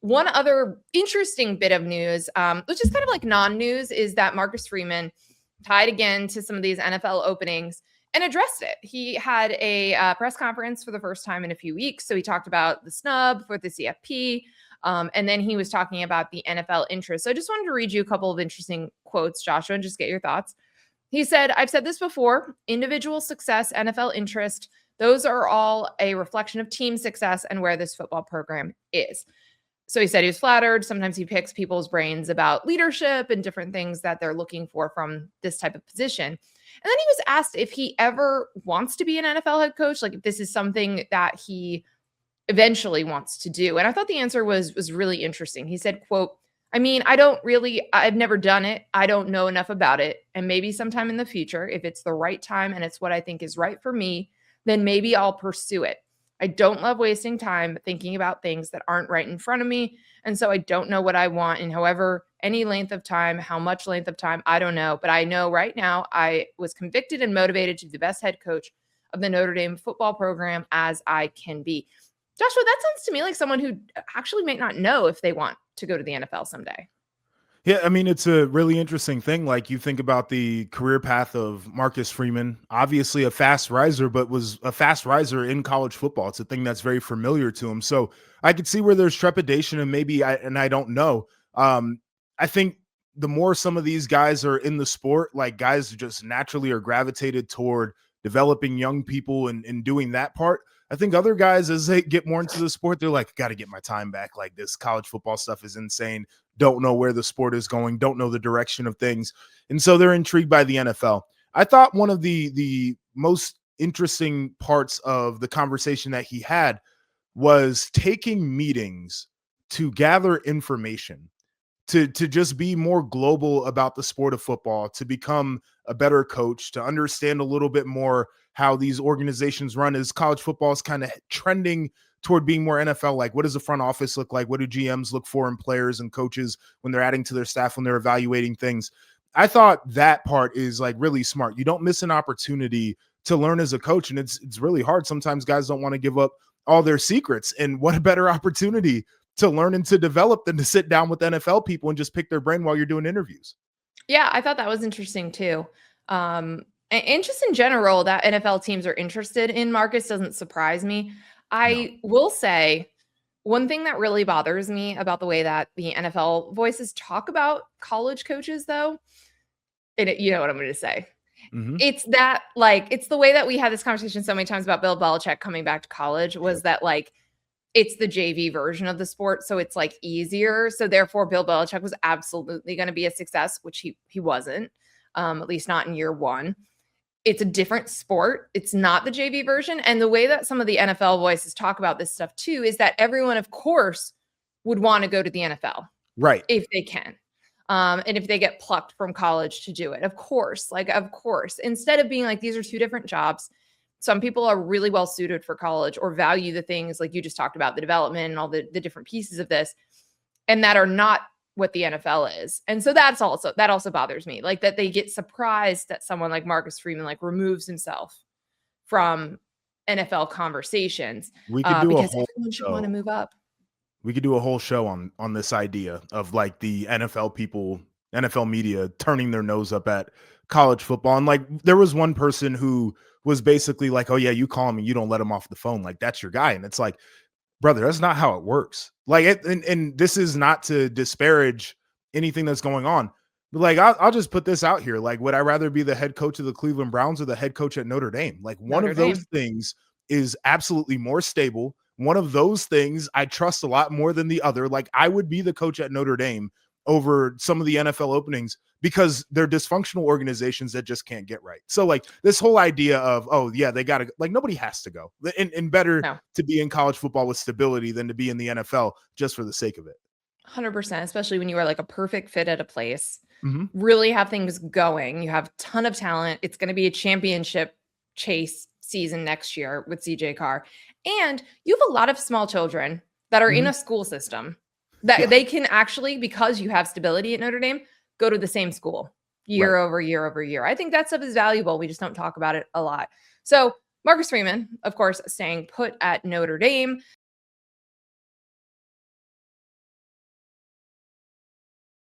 One other interesting bit of news, which is kind of like non-news, is that Marcus Freeman tied again to some of these NFL openings and addressed it. He had a press conference for the first time in a few weeks. So he talked about the snub for the CFP. And then he was talking about the NFL interest. So I just wanted to read you a couple of interesting quotes, Joshua, and just get your thoughts. He said, I've said this before, individual success, NFL interest, those are all a reflection of team success and where this football program is. So he said he was flattered. Sometimes he picks people's brains about leadership and different things that they're looking for from this type of position. And then he was asked if he ever wants to be an NFL head coach, like if this is something that he eventually wants to do. And I thought the answer was really interesting. He said, quote, I mean, I've never done it. I don't know enough about it. And maybe sometime in the future, if it's the right time and it's what I think is right for me, then maybe I'll pursue it. I don't love wasting time thinking about things that aren't right in front of me. And so I don't know what I want in however any length of time, how much length of time, I don't know. But I know right now I was convicted and motivated to be the best head coach of the Notre Dame football program as I can be. Joshua, that sounds to me like someone who actually might not know if they want to go to the NFL someday. Yeah, I mean, it's a really interesting thing. Like, you think about the career path of Marcus Freeman, obviously a fast riser, but was a fast riser in college football. It's a thing that's very familiar to him. So I could see where there's trepidation and maybe I don't know. I think the more some of these guys are in the sport, like guys just naturally are gravitated toward developing young people and doing that part. I think other guys, as they get more into the sport, they're like, got to get my time back. Like, this college football stuff is insane. Don't know where the sport is going, don't know the direction of things. And so they're intrigued by the NFL. I thought one of the most interesting parts of the conversation that he had was taking meetings to gather information, to just be more global about the sport of football, to become a better coach, to understand a little bit more how these organizations run, as college football is kind of trending toward being more NFL. Like, what does the front office look like? What do GMs look for in players and coaches when they're adding to their staff, when they're evaluating things? I thought that part is like really smart. You don't miss an opportunity to learn as a coach. And it's really hard. Sometimes guys don't want to give up all their secrets. And what a better opportunity to learn and to develop than to sit down with NFL people and just pick their brain while you're doing interviews. Yeah, I thought that was interesting too. And just in general, that NFL teams are interested in Marcus doesn't surprise me. I will say one thing that really bothers me about the way that the NFL voices talk about college coaches, though, and you know what I'm going to say. Mm-hmm. It's that, like, it's the way that we had this conversation so many times about Bill Belichick coming back to college, was that, like, it's the JV version of the sport. So it's like easier. So therefore, Bill Belichick was absolutely going to be a success, which he wasn't, at least not in year one. It's a different sport. It's not the JV version. And the way that some of the NFL voices talk about this stuff too, is that everyone, of course, would want to go to the NFL. Right. If they can. And if they get plucked from college to do it, of course, instead of being like, these are two different jobs. Some people are really well suited for college or value the things like you just talked about, the development and all the different pieces of this, and that are not what the NFL is. And so that also bothers me, like that they get surprised that someone like Marcus Freeman like removes himself from NFL conversations. We could do because everyone should want to move up. We could do a whole show on this idea of like the NFL people, NFL media turning their nose up at college football. And like, there was one person who was basically like, oh yeah, you call him and you don't let him off the phone. Like, that's your guy. And it's like, brother, that's not how it works. Like, and this is not to disparage anything that's going on, but like, I'll just put this out here. Like, would I rather be the head coach of the Cleveland Browns or the head coach at Notre Dame? Like, one of those things is absolutely more stable. One of those things I trust a lot more than the other. Like, I would be the coach at Notre Dame over some of the NFL openings because they're dysfunctional organizations that just can't get right. So like, this whole idea of, oh yeah, they got to, like, nobody has to go, and better to be in college football with stability than to be in the NFL just for the sake of it. 100%, especially when you are like a perfect fit at a place, really have things going. You have a ton of talent. It's going to be a championship chase season next year with CJ Carr. And you have a lot of small children that are in a school system that they can actually, because you have stability at Notre Dame, go to the same school year over year over year. I think that stuff is valuable. We just don't talk about it a lot. So Marcus Freeman, of course, staying put at Notre Dame.